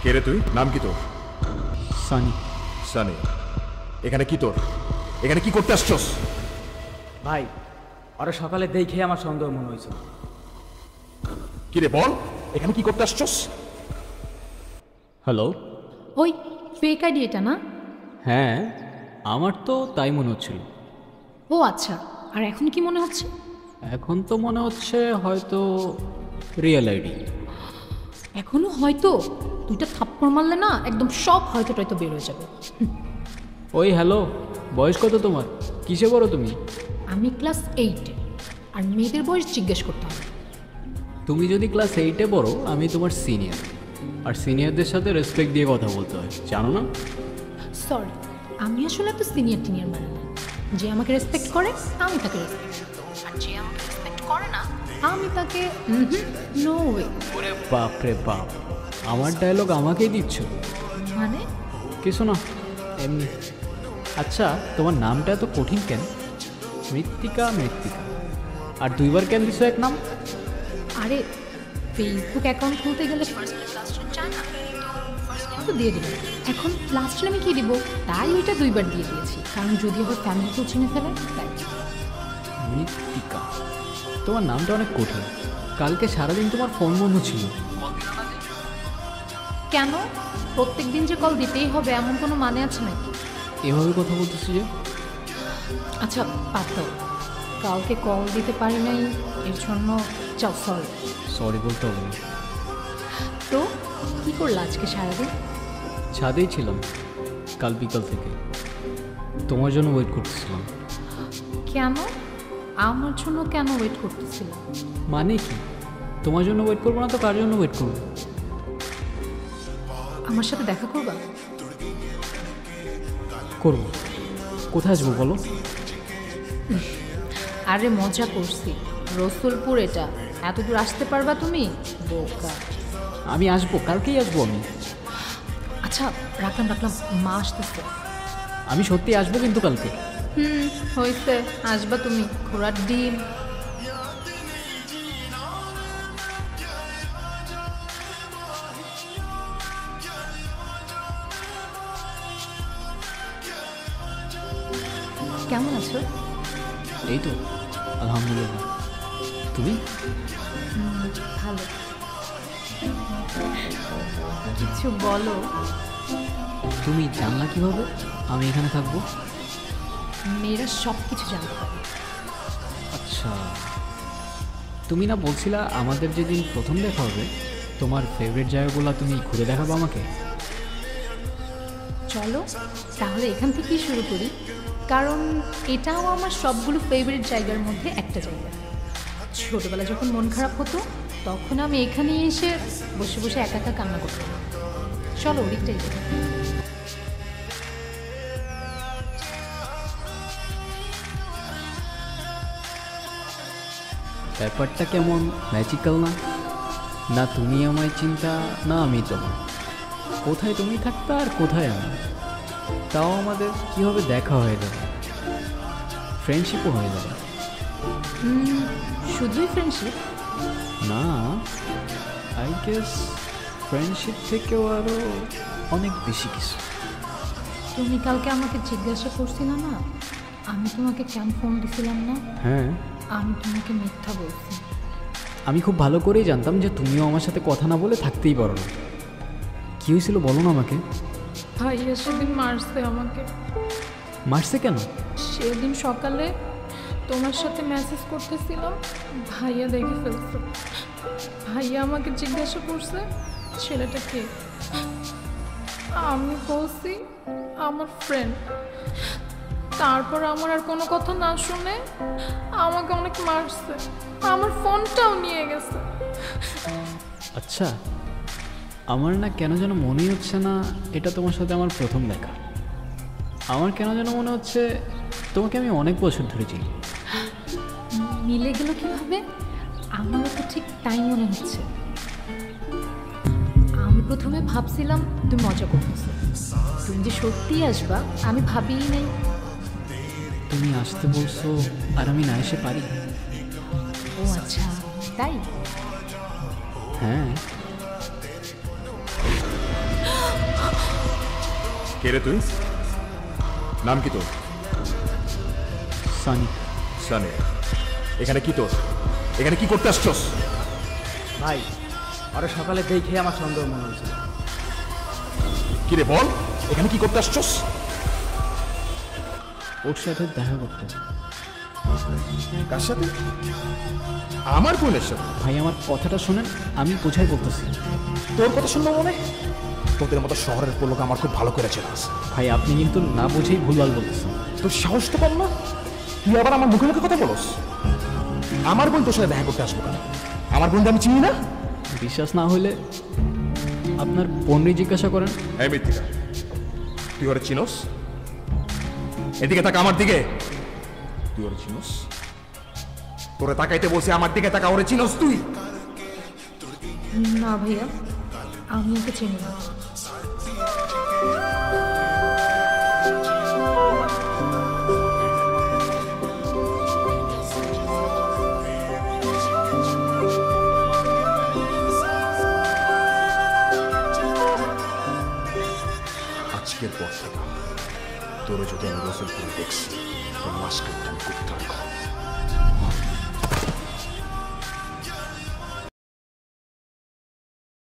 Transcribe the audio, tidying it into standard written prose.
কে রে তুই? নাম কি তোর? সানি। সানি, এখানে কি তোর? এখানে কি করতে আসছস? ভাই, ওরা সকালে দেখে আমার সন্দেহ মনে হয়েছে। কি রে বল, এখানে কি করতে আসছস? হ্যালো। ওই ফেক আইডি এটা না? হ্যাঁ, আমার তো তাই মনে হচ্ছিল। ও আচ্ছা, আর এখন কি মনে হচ্ছে? এখন তো মনে হচ্ছে হয়তো রিয়েল আইডি। এখনো হয়তো? দুইটা থাপ্পড় মারলে না একদম সব হয়তো টয়তো বের হয়ে যাবে। ওই হ্যালো, বয়স কত তোমার? কিসে বড় তুমি? আমি ক্লাস 8-এ, আর মেয়েদের বয়স জিজ্ঞেস করতে হবে। তুমি যদি ক্লাস 8-এ পড়ো, আমি তোমার সিনিয়র, আর সিনিয়রদের সাথে রেসপেক্ট দিয়ে কথা বলতে হয়, জানো না? সরি, আমি আসলে তো সিনিয়র টিনিয়র মানে না। যে আমাকে রেসপেক্ট করে আমি তাকে রেসপেক্ট, আর যে আমাকে রেসপেক্ট করে না আমি তাকে নো ওয়ে। ওরে বাপ রে বাপ, আমার ডায়লগ আমাকেই দিচ্ছ? মানে কিছু না, এমনি। আচ্ছা, তোমার নামটা এত কঠিন কেন? মৃত্তিকা মৃত্তিকা, আর দুইবার কেন দিছো এক নাম? আরে ফেসবুক অ্যাকাউন্ট খুলতে গেলে ফার্স্ট নেম লাস্ট নেম চায় না, ফার্স্ট নেম তো দিয়ে দিলাম। এখন লাস্ট নেমে কি দিব, তাই ওইটা দুইবার দিয়ে দিয়েছি, কারণ যদি আবার ফ্যামিলি কেউ চিনে ফেলে তাই। মৃত্তিকা, তোমার নামটা অনেক কঠিন। কালকে সারাদিন তোমার ফোন বন্ধ ছিল। কেন প্রত্যেক দিন যে কল দিতেই হবে এমন কোনো মানে আছে নাকি? এভাবে কথা বলতেছি যে? আচ্ছা বাদ দাও, কাউকে কল দিতে পারি নাই এর জন্য চাও সরি। সরি বলতে হবে না। তো কী করলা আজকে সারাদিন? ছাদেই ছিলাম কাল বিকাল থেকে, তোমার জন্য ওয়েট করতেছিলাম। কেন আমার জন্য কেন ওয়েট করতেছিল? মানে কি, তোমার জন্য ওয়েট করবো না তো কার জন্য ওয়েট করবো? আমার সাথে দেখা করবা? করবো। কোথায় আসবো বলো? আরে মজা করছি, রসুলপুর এটা, এত দূর আসতে পারবা তুমি? বোকা। আমি আসবো, কালকেই আসবো আমি। আচ্ছা রাখলাম রাখলাম, মা আসতেছে। আমি সত্যি আসবো কিন্তু কালকে। হয়েছে, আসবা তুমি, ঘোড়ার ডিম। কেমন আছো? এই তো আলহামদুলিল্লাহ। তুমি? ভালো। কিছু বলো। তুমি জানলা কিভাবে আমি এখানে থাকবো? মেয়েরা সব কিছু জানতে পারে। আচ্ছা, তুমি না বলছিলা আমাদের যেদিন প্রথম দেখা হবে তোমার ফেভারিট জায়গাগুলো তুমি ঘুরে দেখাবো আমাকে? চলো তাহলে এখান থেকেই শুরু করি, কারণ এটাও আমার সবগুলো ফেভারিট জায়গার মধ্যে একটা জায়গা। ছোটবেলা যখন মন খারাপ হতো তখন আমি এখানে এসে বসে বসে একা একা কান্না করতাম। চলো ওদিকটাই যাই। ব্যাপারটা কেমন ম্যাজিক্যাল না? না তুমি আমায় চিন্তা, না আমি তোমার। কোথায় তুমি থাকতা আর কোথায় আমি, তাও আমাদের কীভাবে দেখা হয়ে যাবে, ফ্রেন্ডশিপও হয়ে যাবে। শুধুই ফ্রেন্ডশিপ না, আই গেস ফ্রেন্ডশিপ থেকেও আরও অনেক বেশি কিছু। তুমি কালকে আমাকে জিজ্ঞাসা করছিলে না আমি তোমাকে কেন ফোন দিছিলাম না? হ্যাঁ, আমি তোমাকে মিথ্যা বলছি। আমি খুব ভালো করেই জানতাম যে তুমিও আমার সাথে কথা না বলে থাকতেই পারো না। কী হয়েছিল বলো না আমাকে। ভাইয়া সেদিন মারছে আমাকে। মারছে কেন? সেদিন সকালে তোমার সাথে মেসেজ করতেছিলাম, ভাইয়া দেখে ফেলছে। ভাইয়া আমাকে জিজ্ঞাসা করছে ছেলেটা কে। আমি বলছি আমার ফ্রেন্ড। তারপর আমার আর কোনো কথা না শুনে আমাকে অনেক মারছে, আমার ফোনটাও নিয়ে গেছে। আচ্ছা, আমার না কেন যেন মনেই হচ্ছে না এটা তোমার সাথে আমার প্রথম দেখা। আমার কেন যেন মনে হচ্ছে তোমাকে আমি অনেক বছর ধরে চিনি। মিলে গেল কিভাবে? আমারও তো ঠিক তাই মনে হচ্ছে। আমি প্রথমে ভাবছিলাম তুমি মজা করতেছো, তুমি যে সত্যিই আসবা আমি ভাবিই নাই। তুমি আসতে বলছো আর আমি না এসে পারি? ও আচ্ছা তাই। হ্যাঁ, কে রে তুই? নাম কি তোর? সানি। সানি। এখানে কি তোর? এখানে কি করতে আসছস? ভাই আরে সকালে দেখে আমার সন্দেহ মনে হয়েছে। কি রে বল, এখানে কি করতে আসছস? ওর সাথে দেখা করতে। কার সাথে? আমার বোনের সাথে? ভাই আমার কথাটা শোনেন, আমি বোঝাই বলতেছি। তোর কথা শুনবো মনে? তোদের মতো শহরের পোলোকে আমার খুব ভালো করে চেনাস। ভাই আপনি কিন্তু না বুঝেই ভুলভাল বলতেছেন। তোর সাহস তো কম না? তুই আবার আমার মুখে মুখে কথা বলস? আমার বোন তোর সাথে দেখা করতে আসবো কেন? আমার বোনকে আমি চিনি না? বিশ্বাস না হলে আপনার বোনই জিজ্ঞাসা করেন। এই মৃত্তিকা, তুই ওরে চিনোস? এদিকে তাকা আমার দিকে। তুই ওরে চিনোস? তোরে তাকাইতে বলছি, আমার দিকে তাকা। ওরে চিনোস তুই? না ভাইয়া, আমি ওকে চিনি না। আজকের পর থেকে তোরে যদি আমি গোসল করে দেখছি, তোর লাশ কাটতে আমি করতে